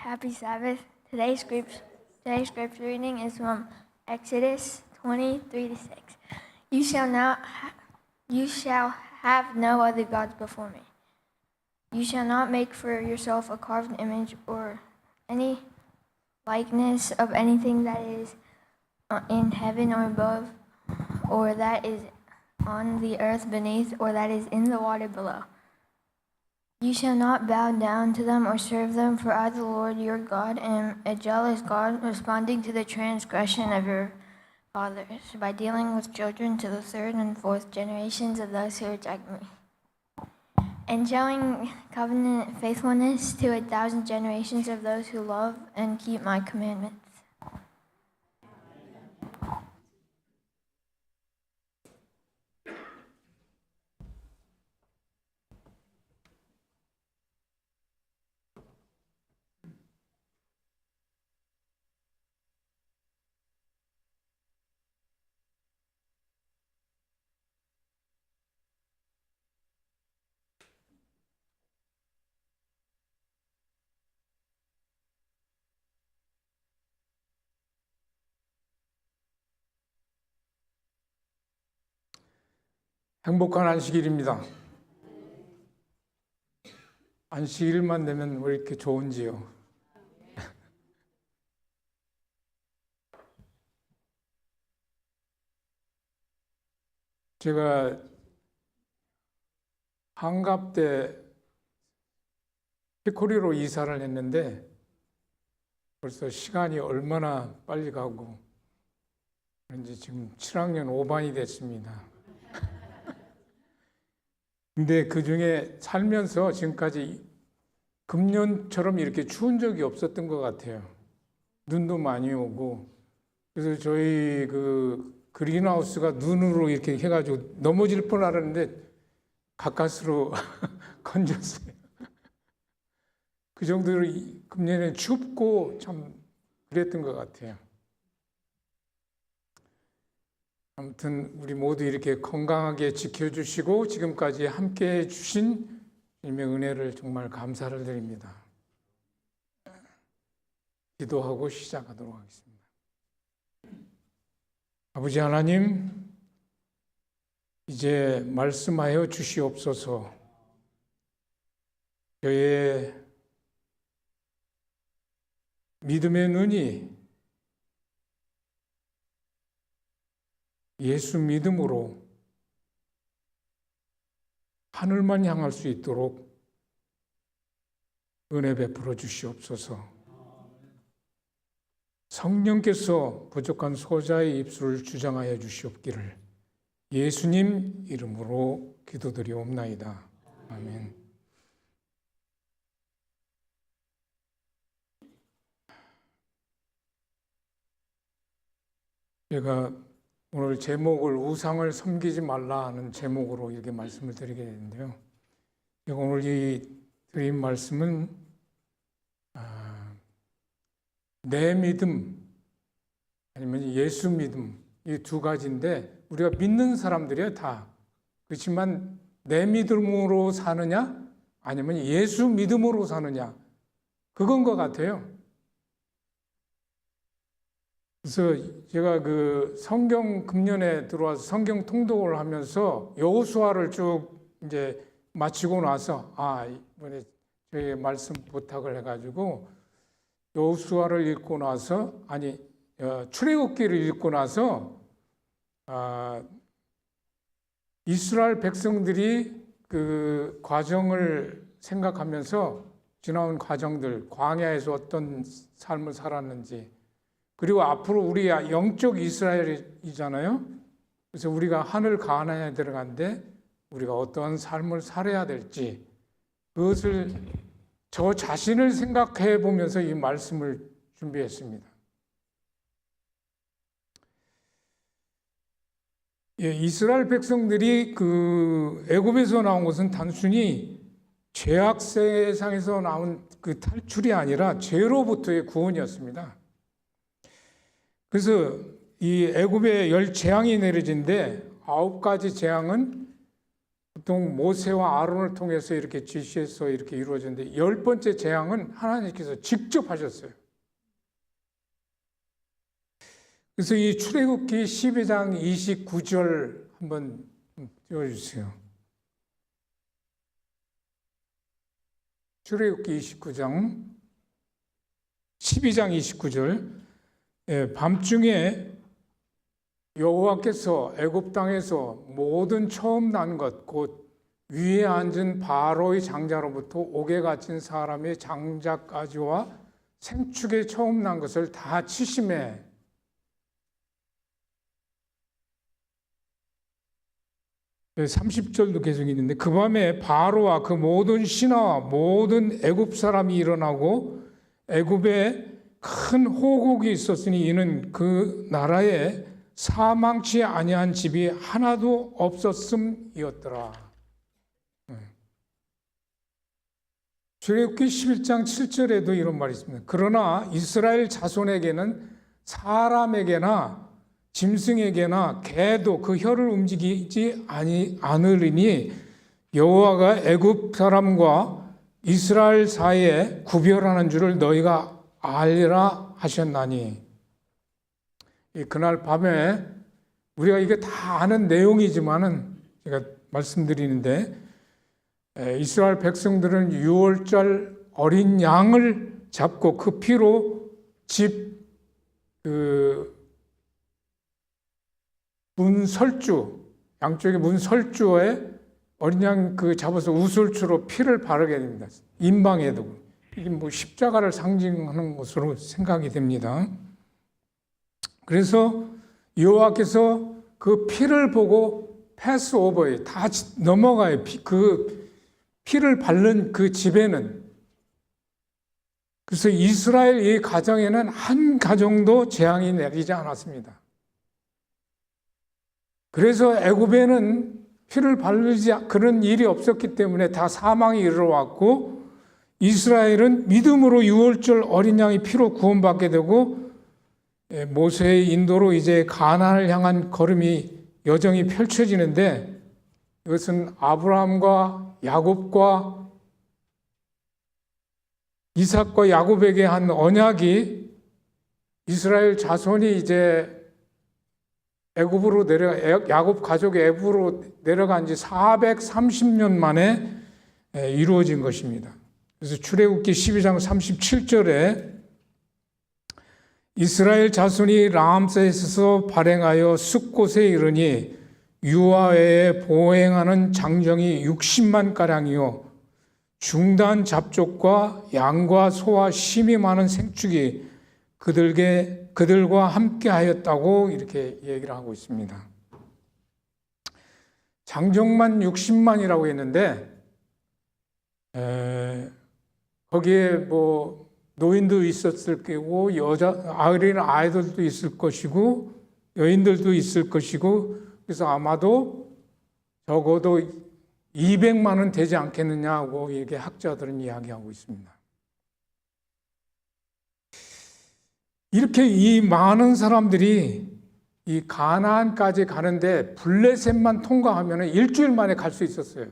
Happy Sabbath. Today's scripture reading is from Exodus 23-6. You shall have no other gods before me. You shall not make for yourself a carved image or any likeness of anything that is in heaven or above, or that is on the earth beneath, or that is in the water below. You shall not bow down to them or serve them, for I, the Lord your God, am a jealous God, responding to the transgression of your fathers, by dealing with children to the third and fourth generations of those who reject me, and showing covenant faithfulness to 1,000 generations of those who love and keep my commandments. 행복한 안식일입니다. 안식일만 되면 왜 이렇게 좋은지요? 제가 한갑 때 히코리로 이사를 했는데 벌써 시간이 얼마나 빨리 가고 그런지 지금 7학년 5반이 됐습니다. 근데 그 중에 살면서 지금까지 금년처럼 이렇게 추운 적이 없었던 것 같아요. 눈도 많이 오고. 그래서 저희 그 그린하우스가 눈으로 이렇게 해가지고 넘어질 뻔 알았는데 가까스로 건졌어요. 그 정도로 금년에 춥고 참 그랬던 것 같아요. 아무튼 우리 모두 이렇게 건강하게 지켜주시고 지금까지 함께해 주신 주님의 은혜를 정말 감사를 드립니다. 기도하고 시작하도록 하겠습니다. 아버지 하나님, 이제 말씀하여 주시옵소서. 저의 믿음의 눈이 예수 믿음으로 하늘만 향할 수 있도록 은혜 베풀어 주시옵소서. 성령께서 부족한 소자의 입술을 주장하여 주시옵기를 예수님 이름으로 기도드리옵나이다. 아멘. 제가 오늘 제목을 우상을 섬기지 말라 하는 제목으로 이렇게 말씀을 드리게 되는데요. 제가 오늘 이 드린 말씀은 내 믿음 아니면 예수 믿음 이 두 가지인데 우리가 믿는 사람들이야 다. 그렇지만 내 믿음으로 사느냐 아니면 예수 믿음으로 사느냐 그건 것 같아요. 그래서 제가 그 성경 금년에 들어와서 성경 통독을 하면서 여호수아를 쭉 이제 마치고 나서 이번에 저희 말씀 부탁을 해가지고 여호수아를 읽고 나서 출애굽기를 읽고 나서 이스라엘 백성들이 그 과정을 생각하면서 지나온 과정들 광야에서 어떤 삶을 살았는지 그리고 앞으로 우리 영적 이스라엘이잖아요. 그래서 우리가 하늘 가나안에 들어간데 우리가 어떠한 삶을 살아야 될지 그것을 저 자신을 생각해 보면서 이 말씀을 준비했습니다. 이스라엘 백성들이 그 애굽에서 나온 것은 단순히 죄악 세상에서 나온 그 탈출이 아니라 죄로부터의 구원이었습니다. 그래서 이 애굽에 10재앙이 내려진데 9가지 재앙은 보통 모세와 아론을 통해서 이렇게 지시해서 이렇게 이루어졌는데 10번째 재앙은 하나님께서 직접 하셨어요. 그래서 이 출애굽기 12장 29절 한번 띄워주세요. 출애굽기 12장 29절. 밤중에 여호와께서 애굽 땅에서 모든 처음 난 것 곧 위에 앉은 바로의 장자로부터 옥에 갇힌 사람의 장자까지와 생축에 처음 난 것을 다 치심해. 30절도 계속 있는데 그 밤에 바로와 그 모든 신하와 모든 애굽 사람이 일어나고 애굽에 큰 호국이 있었으니 이는 그 나라에 사망치 아니한 집이 하나도 없었음이었더라. 출애굽기 11장 7절에도 이런 말이 있습니다. 그러나 이스라엘 자손에게는 사람에게나 짐승에게나 개도 그 혀를 움직이지 않으리니 여호와가 애굽 사람과 이스라엘 사이에 구별하는 줄을 너희가 알리라 하셨나니. 그날 밤에 우리가 이게 다 아는 내용이지만은 제가 말씀드리는데 이스라엘 백성들은 유월절 어린 양을 잡고 그 피로 집 문설주 양쪽에 문설주에 어린 양 잡아서 우슬추로 피를 바르게 됩니다. 임방에도 이게 뭐 십자가를 상징하는 것으로 생각이 됩니다. 그래서 여호와께서 그 피를 보고 패스오버에 다 넘어가요. 그 피를 바른 그 집에는. 그래서 이스라엘 이 가정에는 한 가정도 재앙이 내리지 않았습니다. 그래서 애굽에는 피를 바르지 그런 일이 없었기 때문에 다 사망이 이르러왔고 이스라엘은 믿음으로 유월절 어린 양의 피로 구원받게 되고 모세의 인도로 이제 가나안을 향한 걸음이 여정이 펼쳐지는데 이것은 아브라함과 야곱과 이삭과 야곱에게 한 언약이 이스라엘 자손이 이제 애굽으로 야곱 가족이 애굽으로 내려간 지 430년 만에 이루어진 것입니다. 그래서 출애굽기 12장 37절에 이스라엘 자손이 람세스에서 발행하여 숫곳에 이르니 유아에 보행하는 장정이 60만 가량이요 중단 잡족과 양과 소와 심이 많은 생축이 그들과 함께 하였다고 이렇게 얘기를 하고 있습니다. 장정만 60만이라고 했는데 거기에 뭐 노인도 있었을 거고 어린 아이들도 있을 것이고 여인들도 있을 것이고 그래서 아마도 적어도 200만은 되지 않겠느냐고 이게 학자들은 이야기하고 있습니다. 이렇게 이 많은 사람들이 이 가나안까지 가는데 블레셋만 통과하면 일주일 만에 갈 수 있었어요.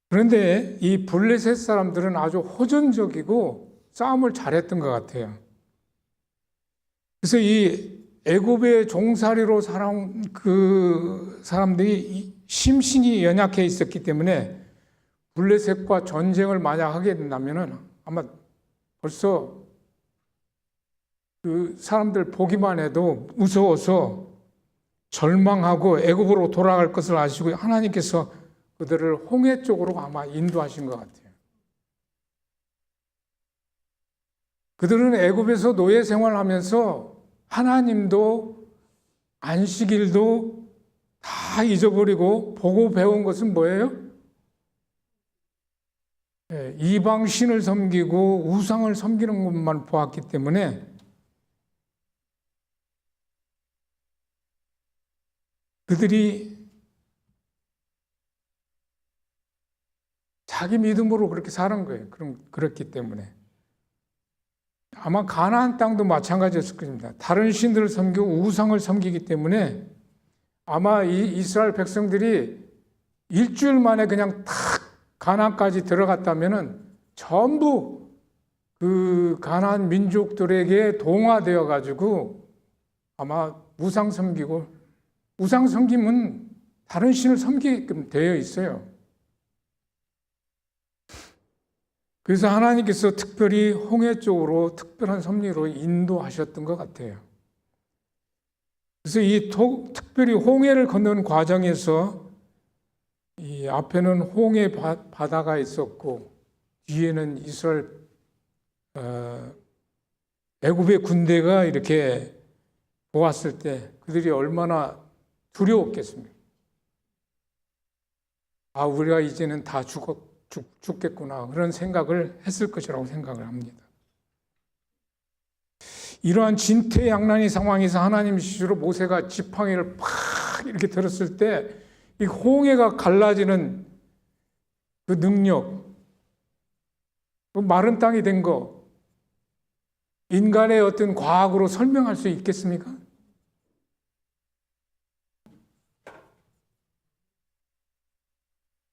그런데 이 블레셋 사람들은 아주 호전적이고 싸움을 잘했던 것 같아요. 그래서 이 애굽의 종살이로 살아온 그 사람들이 심신이 연약해 있었기 때문에 블레셋과 전쟁을 만약 하게 된다면은 아마 벌써 그 사람들 보기만 해도 무서워서 절망하고 애굽으로 돌아갈 것을 아시고 하나님께서 그들을 홍해 쪽으로 아마 인도하신 것 같아요. 그들은 애굽에서 노예 생활하면서 하나님도 안식일도 다 잊어버리고 보고 배운 것은 뭐예요? 이방 신을 섬기고 우상을 섬기는 것만 보았기 때문에 그들이 자기 믿음으로 그렇게 사는 거예요. 그렇기 때문에 아마 가나안 땅도 마찬가지였을 겁니다. 다른 신들을 섬기고 우상을 섬기기 때문에 아마 이 이스라엘 백성들이 일주일 만에 그냥 탁 가나안까지 들어갔다면은 전부 그 가나안 민족들에게 동화되어 가지고 아마 우상 섬기고, 우상 섬김은 다른 신을 섬기게끔 되어 있어요. 그래서 하나님께서 특별히 홍해 쪽으로 특별한 섭리로 인도하셨던 것 같아요. 그래서 특별히 홍해를 건너는 과정에서 이 앞에는 홍해 바다가 있었고 뒤에는 이스라엘 애굽의 군대가 이렇게 보았을 때 그들이 얼마나 두려웠겠습니까? 아, 우리가 이제는 다 죽겠구나, 그런 생각을 했을 것이라고 생각을 합니다. 이러한 진퇴양난의 상황에서 하나님 지시로 모세가 지팡이를 팍 이렇게 들었을 때 이 홍해가 갈라지는 그 능력, 그 마른 땅이 된 거, 인간의 어떤 과학으로 설명할 수 있겠습니까?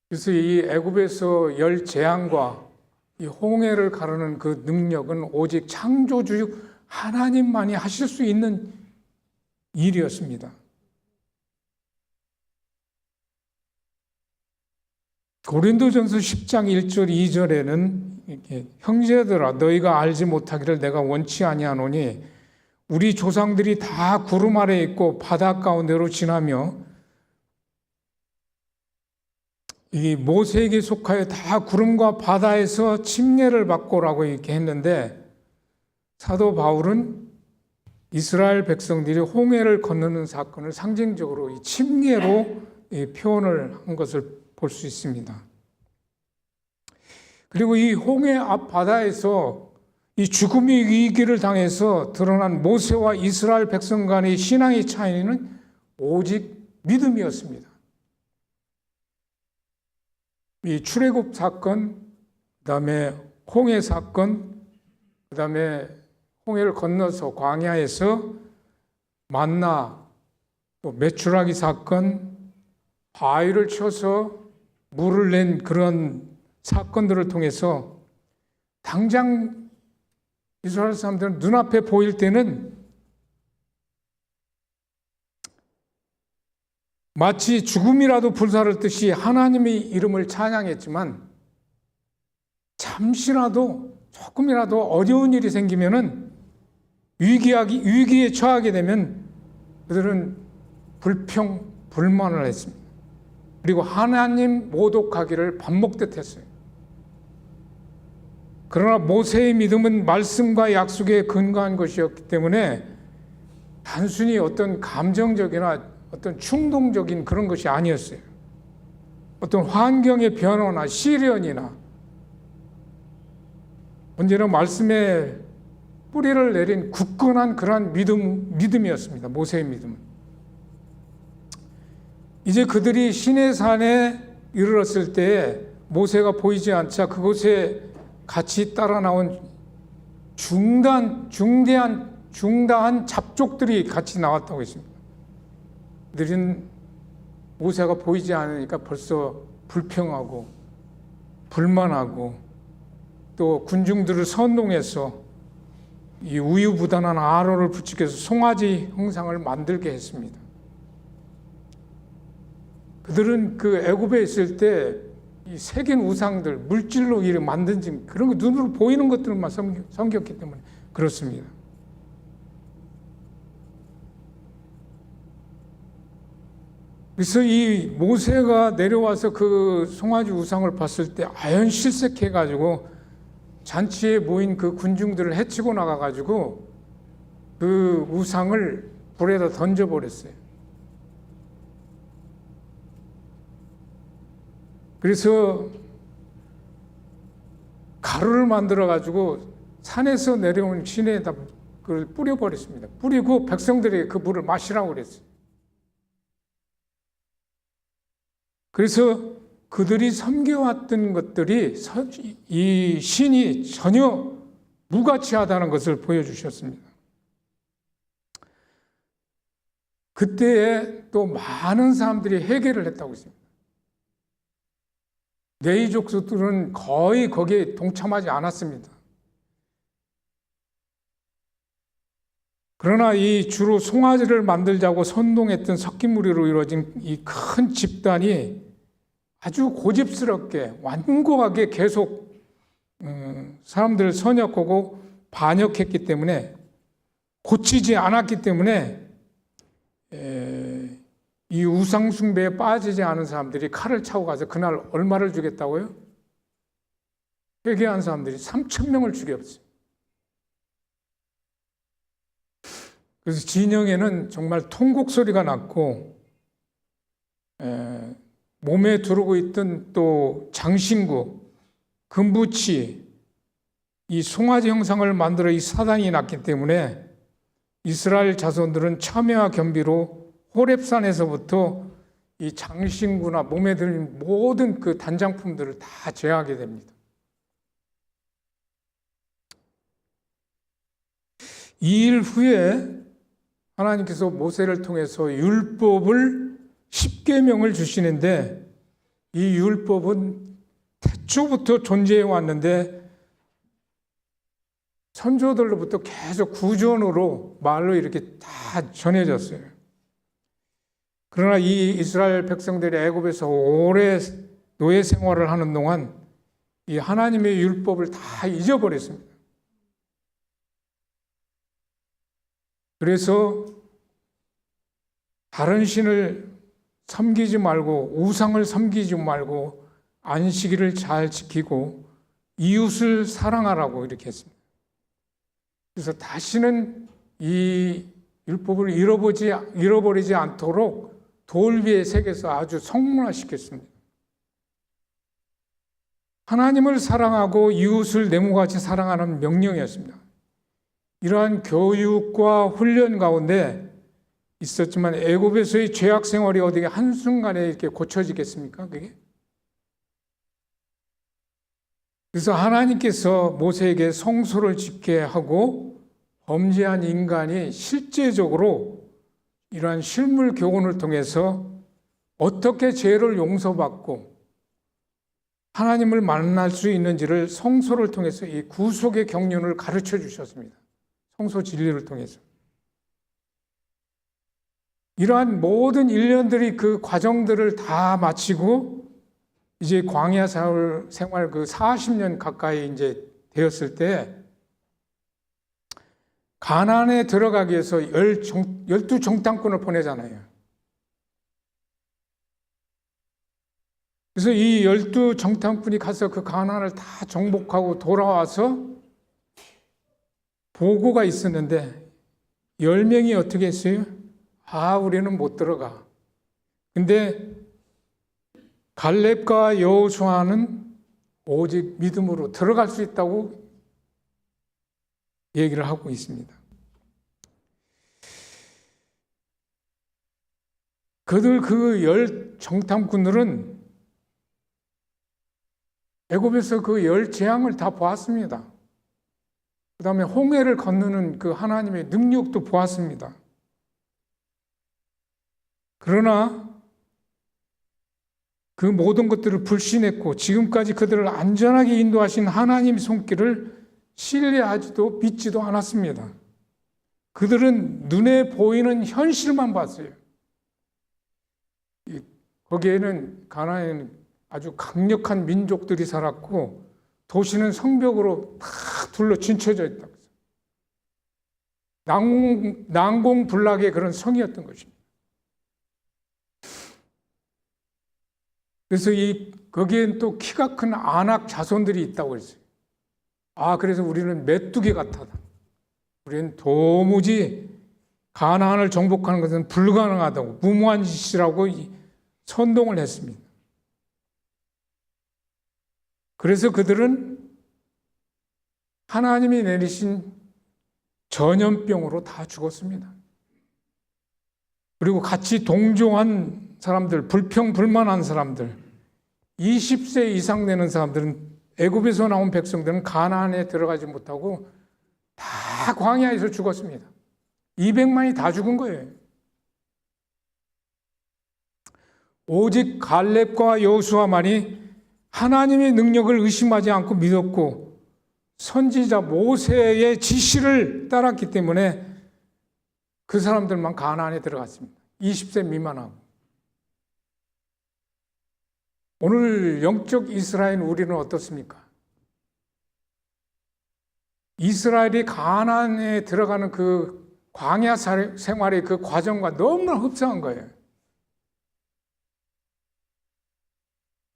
그래서 이 애굽에서 열 재앙과 이 홍해를 가르는 그 능력은 오직 창조주 하나님만이 하실 수 있는 일이었습니다. 고린도전서 10장 1절 2절에는 이렇게, 형제들아 너희가 알지 못하기를 내가 원치 아니하노니 우리 조상들이 다 구름 아래에 있고 바다 가운데로 지나며, 이 모세에게 속하여 다 구름과 바다에서 침례를 받고라고 이렇게 했는데, 사도 바울은 이스라엘 백성들이 홍해를 건너는 사건을 상징적으로 이 침례로 표현을 한 것을 볼 수 있습니다. 그리고 이 홍해 앞 바다에서 이 죽음의 위기를 당해서 드러난 모세와 이스라엘 백성 간의 신앙의 차이는 오직 믿음이었습니다. 이 출애굽 사건, 그다음에 홍해 사건, 그다음에 홍해를 건너서 광야에서 만나, 또 메추라기 사건, 바위를 쳐서 물을 낸 그런 사건들을 통해서 당장 이스라엘 사람들은 눈앞에 보일 때는 마치 죽음이라도 불사르듯이 하나님의 이름을 찬양했지만, 잠시라도 조금이라도 어려운 일이 생기면은 위기에 처하게 되면 그들은 불만을 했습니다. 그리고 하나님 모독하기를 밥 먹듯 했어요. 그러나 모세의 믿음은 말씀과 약속에 근거한 것이었기 때문에 단순히 어떤 감정적이나 어떤 충동적인 그런 것이 아니었어요. 어떤 환경의 변화나 시련이나 언제나 말씀에 뿌리를 내린 굳건한 그러한 믿음이었습니다. 모세의 믿음은. 이제 그들이 시내산에 이르렀을 때 모세가 보이지 않자 그곳에 같이 따라 나온 중대한 잡족들이 같이 나왔다고 했습니다. 그들은 모세가 보이지 않으니까 벌써 불평하고 불만하고, 또 군중들을 선동해서 이 우유부단한 아론을 부추겨서 송아지 형상을 만들게 했습니다. 그들은 그 애굽에 있을 때 이 새긴 우상들, 물질로 이렇게 만든 그런 거 눈으로 보이는 것들만 섬겼기 때문에 그렇습니다. 그래서 이 모세가 내려와서 그 송아지 우상을 봤을 때 아연실색해가지고 잔치에 모인 그 군중들을 해치고 나가가지고 그 우상을 불에다 던져버렸어요. 그래서 가루를 만들어가지고 산에서 내려온 시내에다 그걸 뿌려버렸습니다. 뿌리고 백성들에게 그 물을 마시라고 그랬어요. 그래서 그들이 섬겨왔던 것들이 이 신이 전혀 무가치하다는 것을 보여주셨습니다. 그때에 또 많은 사람들이 회개를 했다고 했습니다. 레위족들은 거의 거기에 동참하지 않았습니다. 그러나 이 주로 송아지를 만들자고 선동했던 섞인무리로 이루어진 이 큰 집단이 아주 고집스럽게 완고하게 계속 사람들을 선역하고 반역했기 때문에, 고치지 않았기 때문에 이 우상숭배에 빠지지 않은 사람들이 칼을 차고 가서 그날 얼마를 주겠다고요? 회개한 사람들이 3,000명을 죽였어요. 그래서 진영에는 정말 통곡 소리가 났고, 몸에 두르고 있던 또 장신구, 금부치, 이 송아지 형상을 만들어 이 사단이 났기 때문에 이스라엘 자손들은 참회와 겸비로 호렙산에서부터 이 장신구나 몸에 들린 모든 그 단장품들을 다 제하게 됩니다. 이 일 후에 하나님께서 모세를 통해서 율법을 10계명을 주시는데, 이 율법은 태초부터 존재해 왔는데 선조들로부터 계속 구전으로 말로 이렇게 다 전해졌어요. 그러나 이 이스라엘 백성들이 애굽에서 오래 노예 생활을 하는 동안 이 하나님의 율법을 다 잊어버렸습니다. 그래서 다른 신을 섬기지 말고, 우상을 섬기지 말고 안식일을 잘 지키고 이웃을 사랑하라고 이렇게 했습니다. 그래서 다시는 이 율법을 잃어버리지 않도록 돌 위에 새겨서 아주 성문화시켰습니다. 하나님을 사랑하고 이웃을 내모같이 사랑하는 명령이었습니다. 이러한 교육과 훈련 가운데 있었지만 애굽에서의 죄악 생활이 어떻게 한순간에 이렇게 고쳐지겠습니까? 그게? 그래서 하나님께서 모세에게 성소를 짓게 하고 범죄한 인간이 실제적으로 이러한 실물 교훈을 통해서 어떻게 죄를 용서받고 하나님을 만날 수 있는지를 성소를 통해서 이 구속의 경륜을 가르쳐 주셨습니다. 성소 진리를 통해서. 이러한 모든 일련들이 그 과정들을 다 마치고 이제 광야 생활 그 40년 가까이 이제 되었을 때 가나안에 들어가기 위해서 12정탐꾼을 보내잖아요. 그래서 이 12정탐꾼이 가서 그 가나안을 다 정복하고 돌아와서 보고가 있었는데 10명이 어떻게 했어요? 우리는 못 들어가. 근데 갈렙과 여호수아는 오직 믿음으로 들어갈 수 있다고 얘기를 하고 있습니다. 그들 그 10정탐꾼들은 애굽에서 그 10재앙을 다 보았습니다. 그 다음에 홍해를 건너는 그 하나님의 능력도 보았습니다. 그러나 그 모든 것들을 불신했고 지금까지 그들을 안전하게 인도하신 하나님의 손길을 신뢰하지도 믿지도 않았습니다. 그들은 눈에 보이는 현실만 봤어요. 거기에는 가나안에는 아주 강력한 민족들이 살았고 도시는 성벽으로 다 둘러 진쳐져 있다고. 난공불락의 그런 성이었던 것입니다. 그래서 거기엔 또 키가 큰 아낙 자손들이 있다고 했어요. 그래서 우리는 메뚜기 같다. 우리는 도무지 가나안을 정복하는 것은 불가능하다고, 무모한 짓이라고 선동을 했습니다. 그래서 그들은 하나님이 내리신 전염병으로 다 죽었습니다. 그리고 같이 동조한 사람들, 불평불만한 사람들, 20세 이상 되는 사람들은, 애굽에서 나온 백성들은 가나안에 들어가지 못하고 다 광야에서 죽었습니다. 200만이 다 죽은 거예요. 오직 갈렙과 여호수아만이 하나님의 능력을 의심하지 않고 믿었고 선지자 모세의 지시를 따랐기 때문에 그 사람들만 가나안에 들어갔습니다. 20세 미만하고. 오늘 영적 이스라엘 우리는 어떻습니까? 이스라엘이 가나안에 들어가는 그 광야 생활의 그 과정과 너무나 흡사한 거예요.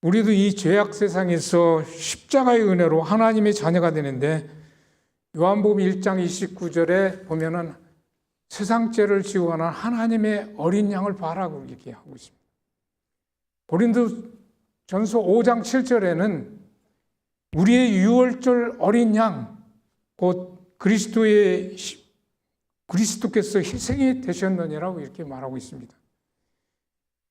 우리도 이 죄악 세상에서 십자가의 은혜로 하나님의 자녀가 되는데 요한복음 1장 29절에 보면은 세상 죄를 지고 가는 하나님의 어린 양을 봐라고 얘기하고 있습니다. 고린도전서 5장 7절에는 우리의 유월절 어린 양 곧 그리스도께서 희생이 되셨느니라고 이렇게 말하고 있습니다.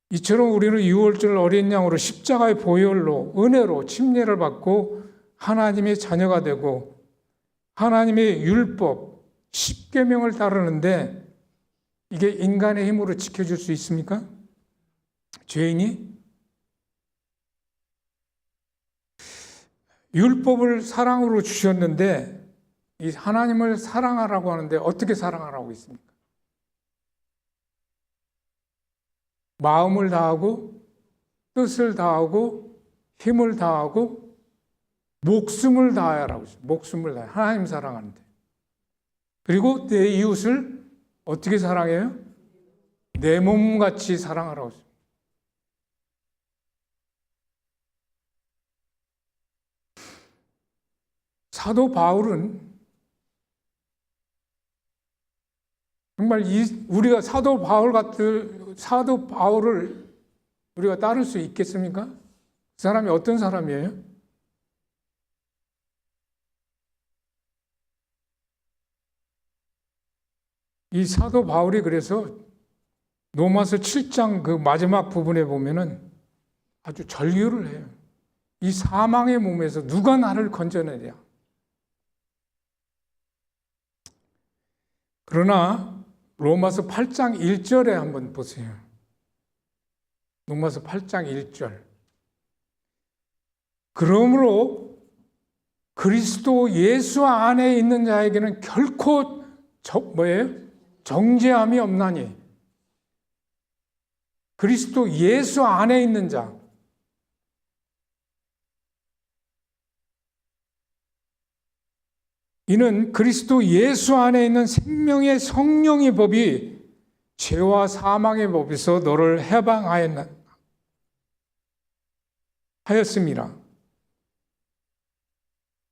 이처럼 우리는 유월절 어린 양으로 십자가의 보혈로 은혜로 침례를 받고 하나님의 자녀가 되고 하나님의 율법, 십계명을 따르는데 이게 인간의 힘으로 지켜줄 수 있습니까? 죄인이? 율법을 사랑으로 주셨는데 이 하나님을 사랑하라고 하는데 어떻게 사랑하라고 있습니까? 마음을 다하고 뜻을 다하고 힘을 다하고 목숨을 다하라고 있어요. 목숨을 다해. 하나님 사랑하는데. 그리고 내 이웃을 어떻게 사랑해요? 내 몸같이 사랑하라고 했어요. 사도 바울은 정말 우리가 사도 바울을 우리가 따를 수 있겠습니까? 그 사람이 어떤 사람이에요? 이 사도 바울이 그래서 로마서 7장 그 마지막 부분에 보면은 아주 절규를 해요. 이 사망의 몸에서 누가 나를 건져내랴. 그러나 로마서 8장 1절에 한번 보세요. 로마서 8장 1절. 그러므로 그리스도 예수 안에 있는 자에게는 결코 정죄함이 없나니. 그리스도 예수 안에 있는 자. 이는 그리스도 예수 안에 있는 생명의 성령의 법이 죄와 사망의 법에서 너를 해방하였습니다.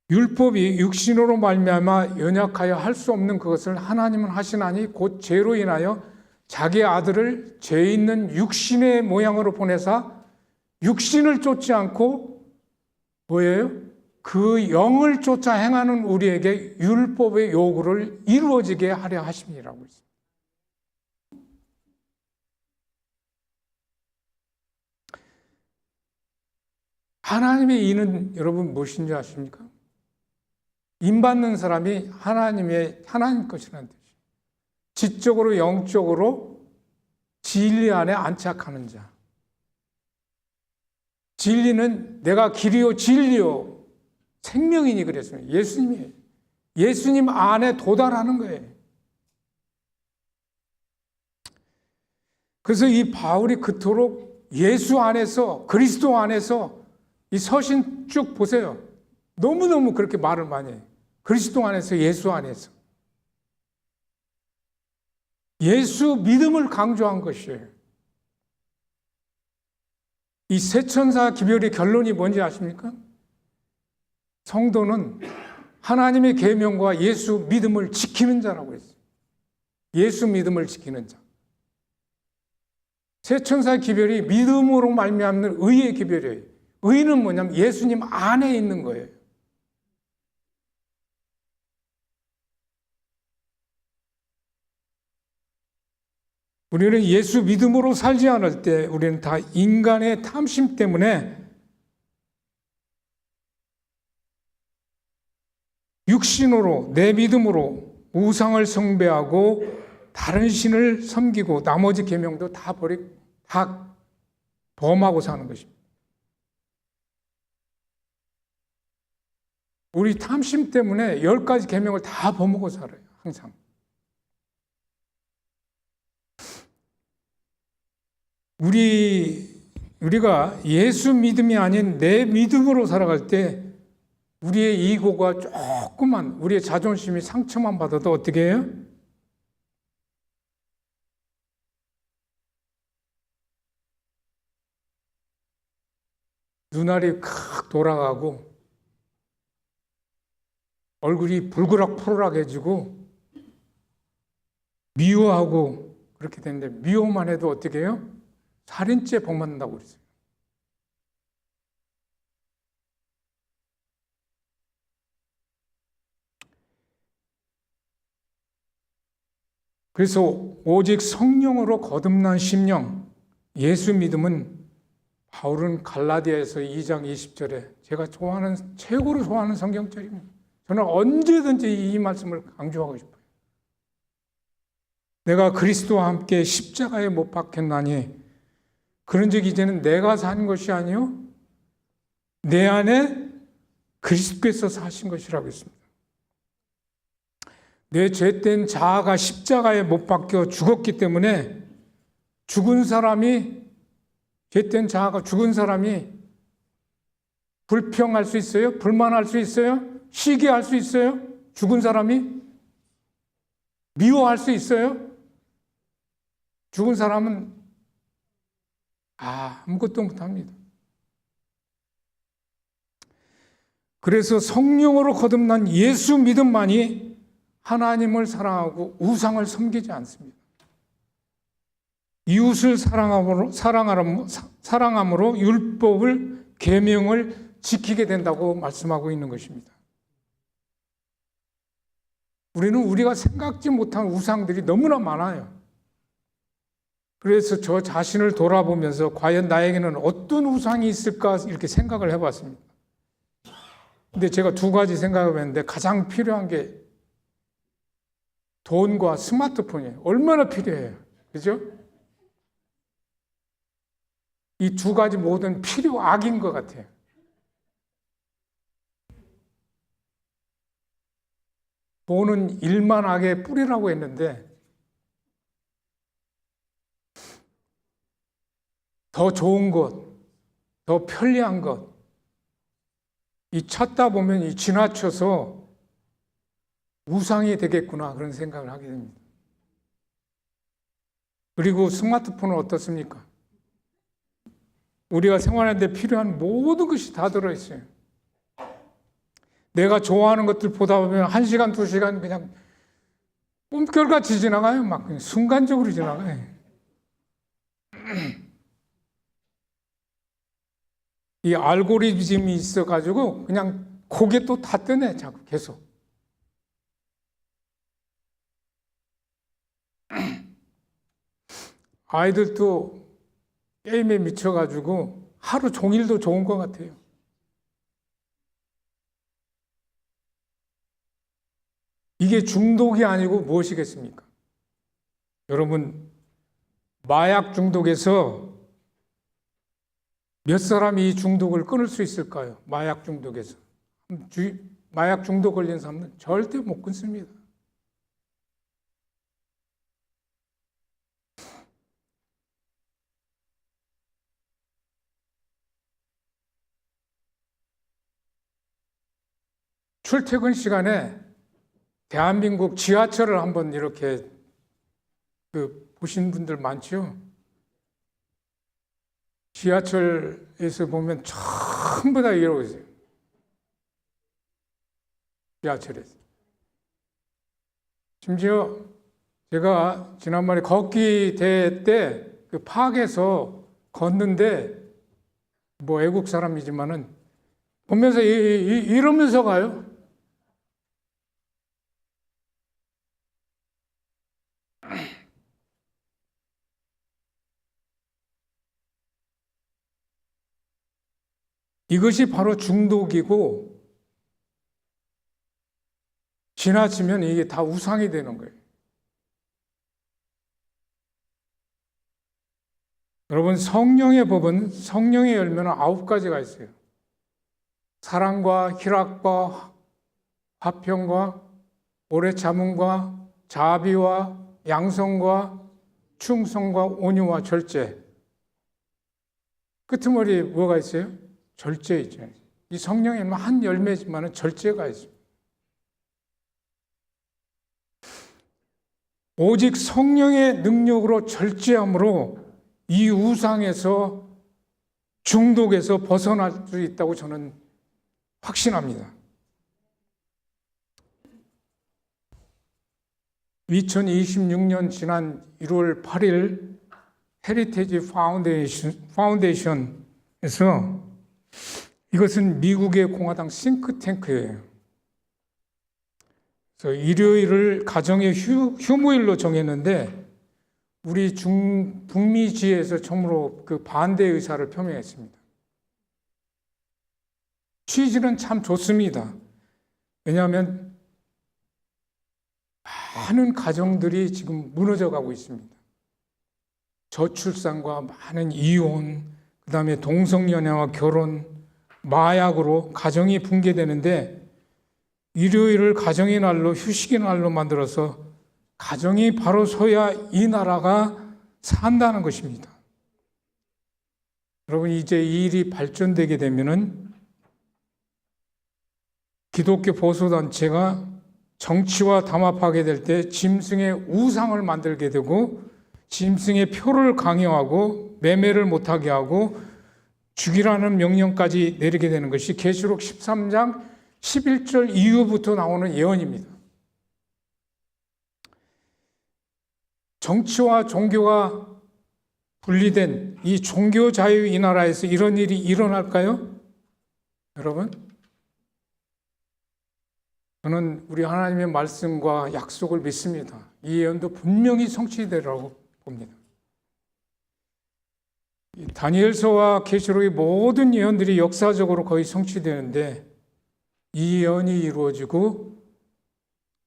율법이 육신으로 말미암아 연약하여 할 수 없는 그것을 하나님은 하시나니 곧 죄로 인하여 자기 아들을 죄 있는 육신의 모양으로 보내사 육신을 쫓지 않고 뭐예요? 그 영을 쫓아 행하는 우리에게 율법의 요구를 이루어지게 하려 하심이라고 했습니다. 하나님의 의는 여러분 무엇인지 아십니까? 인받는 사람이 하나님 것이라는 뜻이에요. 지적으로 영적으로 진리 안에 안착하는 자. 진리는 내가 길이요 진리요 생명이니 그랬습니다. 예수님이에요. 예수님 안에 도달하는 거예요. 그래서 이 바울이 그토록 예수 안에서 그리스도 안에서 이 서신 쭉 보세요. 너무너무 그렇게 말을 많이 해요. 그리스도 안에서 예수 안에서. 예수 믿음을 강조한 것이에요. 이 세천사 기별의 결론이 뭔지 아십니까? 성도는 하나님의 계명과 예수 믿음을 지키는 자라고 했어요. 예수 믿음을 지키는 자. 세천사 기별이 믿음으로 말미암는 의의 기별이에요. 의는 뭐냐면 예수님 안에 있는 거예요. 우리는 예수 믿음으로 살지 않을 때 우리는 다 인간의 탐심 때문에 육신으로 내 믿음으로 우상을 숭배하고 다른 신을 섬기고 나머지 계명도 다 범하고 사는 것입니다. 우리 탐심 때문에 10가지 계명을 다 범하고 살아요. 항상. 우리가 예수 믿음이 아닌 내 믿음으로 살아갈 때 우리의 이고가 조금만, 우리의 자존심이 상처만 받아도 어떻게 해요? 눈알이 칵 돌아가고 얼굴이 불그락푸르락해지고 미워하고 그렇게 되는데, 미워만 해도 어떻게 해요? 살인죄 복받는다고 그랬어요. 그래서 오직 성령으로 거듭난 심령, 예수 믿음은 바울은 갈라디아에서 2장 20절에 제가 최고로 좋아하는 성경절입니다. 저는 언제든지 이 말씀을 강조하고 싶어요. 내가 그리스도와 함께 십자가에 못 박혔나니 그런즉 이제는 내가 산 것이 아니요 내 안에 그리스도께서 사신 것이라고 했습니다. 내 죄된 자아가 십자가에 못 박혀 죽었기 때문에 죄된 자아가 죽은 사람이 불평할 수 있어요? 불만할 수 있어요? 시기할 수 있어요? 죽은 사람이? 미워할 수 있어요? 죽은 사람은 아무것도 못합니다. 그래서 성령으로 거듭난 예수 믿음만이 하나님을 사랑하고 우상을 섬기지 않습니다. 이웃을 사랑함으로 율법을, 계명을 지키게 된다고 말씀하고 있는 것입니다. 우리는 우리가 생각지 못한 우상들이 너무나 많아요. 그래서 저 자신을 돌아보면서 과연 나에게는 어떤 우상이 있을까 이렇게 생각을 해봤습니다. 근데 제가 2가지 생각을 했는데 가장 필요한 게 돈과 스마트폰이에요. 얼마나 필요해요. 그죠? 이 2가지 모든 필요악인 것 같아요. 돈은 일만 악의 뿌리라고 했는데 더 좋은 것, 더 편리한 것, 이 찾다 보면 이 지나쳐서 우상이 되겠구나 그런 생각을 하게 됩니다. 그리고 스마트폰은 어떻습니까? 우리가 생활하는데 필요한 모든 것이 다 들어있어요. 내가 좋아하는 것들 보다 보면 1시간, 2시간 그냥 꿈결같이 지나가요. 막 그냥 순간적으로 지나가요. 이 알고리즘이 있어가지고 그냥 고개 또 다 뜨네, 자꾸 계속. 아이들도 게임에 미쳐가지고 하루 종일도 좋은 것 같아요. 이게 중독이 아니고 무엇이겠습니까? 여러분, 마약 중독에서 몇 사람이 이 중독을 끊을 수 있을까요? 마약 중독에서. 마약 중독 걸린 사람은 절대 못 끊습니다. 출퇴근 시간에 대한민국 지하철을 한번 이렇게 보신 분들 많죠? 지하철에서 보면 전부 다 이러고 있어요. 지하철에서. 심지어 제가 지난번에 걷기 대회 때 그 파악에서 걷는데 뭐 외국 사람이지만은 보면서 이러면서 가요. 이것이 바로 중독이고 지나치면 이게 다 우상이 되는 거예요. 여러분, 성령의 법은, 성령의 열매는 9가지가 있어요. 사랑과 희락과 화평과 오래 참음과 자비와 양성과 충성과 온유와 절제. 끄트머리에 뭐가 있어요? 절제 있죠. 이 성령의 한 열매지만 절제가 있어요. 오직 성령의 능력으로 절제함으로 이 우상에서, 중독에서 벗어날 수 있다고 저는 확신합니다. 2026년 지난 1월 8일 헤리테지 파운데이션에서, 이것은 미국의 공화당 싱크탱크예요. 그래서 일요일을 가정의 휴무일로 정했는데 우리 북미 지회에서 처음으로 그 반대 의사를 표명했습니다. 취지는 참 좋습니다. 왜냐하면 많은 가정들이 지금 무너져 가고 있습니다. 저출산과 많은 이혼, 그 다음에 동성연애와 결혼, 마약으로 가정이 붕괴되는데, 일요일을 가정의 날로, 휴식의 날로 만들어서 가정이 바로 서야 이 나라가 산다는 것입니다. 여러분, 이제 이 일이 발전되게 되면은 기독교 보수단체가 정치와 담합하게 될 때 짐승의 우상을 만들게 되고, 짐승의 표를 강요하고 매매를 못하게 하고 죽이라는 명령까지 내리게 되는 것이 계시록 13장 11절 이후부터 나오는 예언입니다. 정치와 종교가 분리된 이 종교 자유 이 나라에서 이런 일이 일어날까요? 여러분, 저는 우리 하나님의 말씀과 약속을 믿습니다. 이 예언도 분명히 성취되리라고 봅니다. 다니엘서와 계시록의 모든 예언들이 역사적으로 거의 성취되는데, 이 예언이 이루어지고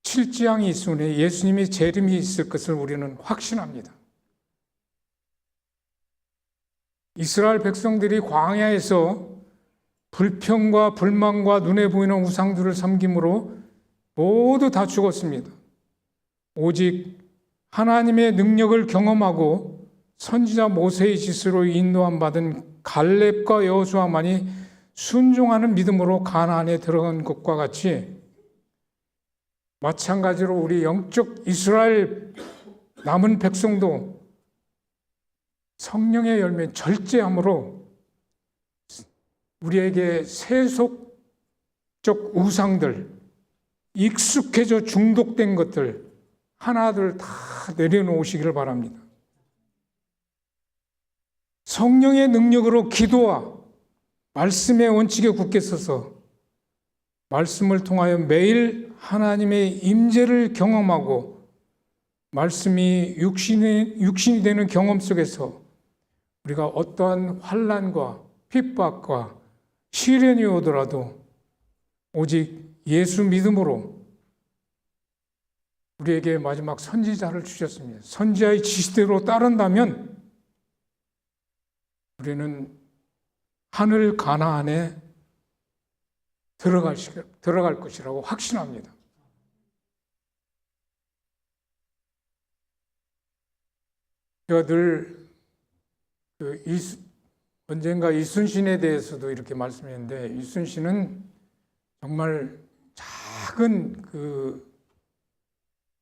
7재앙이 있으니 예수님의 재림이 있을 것을 우리는 확신합니다. 이스라엘 백성들이 광야에서 불평과 불만과 눈에 보이는 우상들을 섬김으로 모두 다 죽었습니다. 오직 하나님의 능력을 경험하고 선지자 모세의 지시로 인도함 받은 갈렙과 여호수아만이 순종하는 믿음으로 가나안에 들어간 것과 같이, 마찬가지로 우리 영적 이스라엘 남은 백성도 성령의 열매 절제함으로 우리에게 세속적 우상들, 익숙해져 중독된 것들 하나둘 다 내려놓으시기를 바랍니다. 성령의 능력으로 기도와 말씀의 원칙에 굳게 서서 말씀을 통하여 매일 하나님의 임재를 경험하고 말씀이 육신이 되는 경험 속에서 우리가 어떠한 환난과 핍박과 시련이 오더라도 오직 예수 믿음으로, 우리에게 마지막 선지자를 주셨습니다. 선지자의 지시대로 따른다면 우리는 하늘 가나안에 들어갈 것이라고 확신합니다. 제가 늘 언젠가 이순신에 대해서도 이렇게 말씀했는데, 이순신은 정말 작은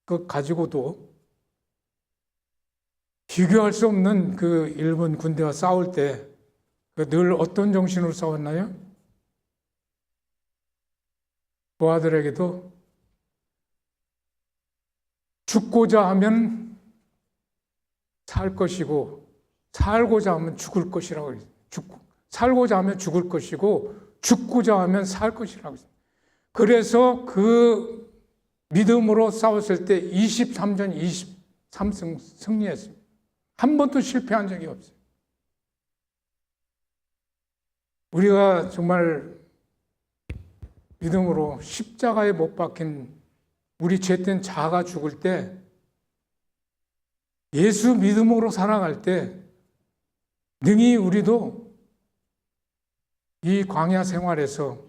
것 가지고도 비교할 수 없는 그 일본 군대와 싸울 때 늘 어떤 정신으로 싸웠나요? 부하들에게도 죽고자 하면 살 것이고 살고자 하면 죽을 것이라고 그랬어요. 살고자 하면 죽을 것이고 죽고자 하면 살 것이라고 했어요. 그래서 그 믿음으로 싸웠을 때 23전 23승 승리했습니다. 한 번도 실패한 적이 없어요. 우리가 정말 믿음으로 십자가에 못 박힌 우리 죄된 자아가 죽을 때, 예수 믿음으로 살아갈 때 능히 우리도 이 광야 생활에서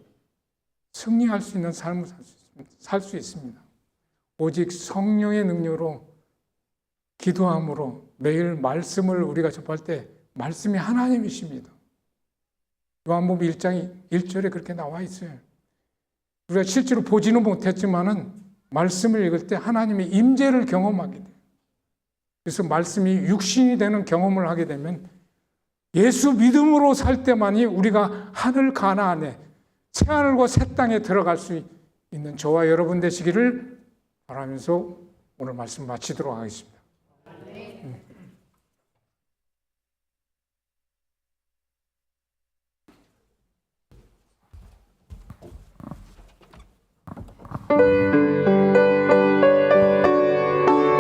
승리할 수 있는 삶을 살 수 있습니다. 오직 성령의 능력으로 기도함으로 매일 말씀을 우리가 접할 때 말씀이 하나님이십니다. 요한복음 1장 1절에 그렇게 나와 있어요. 우리가 실제로 보지는 못했지만은 말씀을 읽을 때 하나님의 임재를 경험하게 돼요. 그래서 말씀이 육신이 되는 경험을 하게 되면 예수 믿음으로 살 때만이 우리가 하늘 가나안에 새하늘과 새 땅에 들어갈 수 있는 저와 여러분 되시기를 바라면서 오늘 말씀 마치도록 하겠습니다.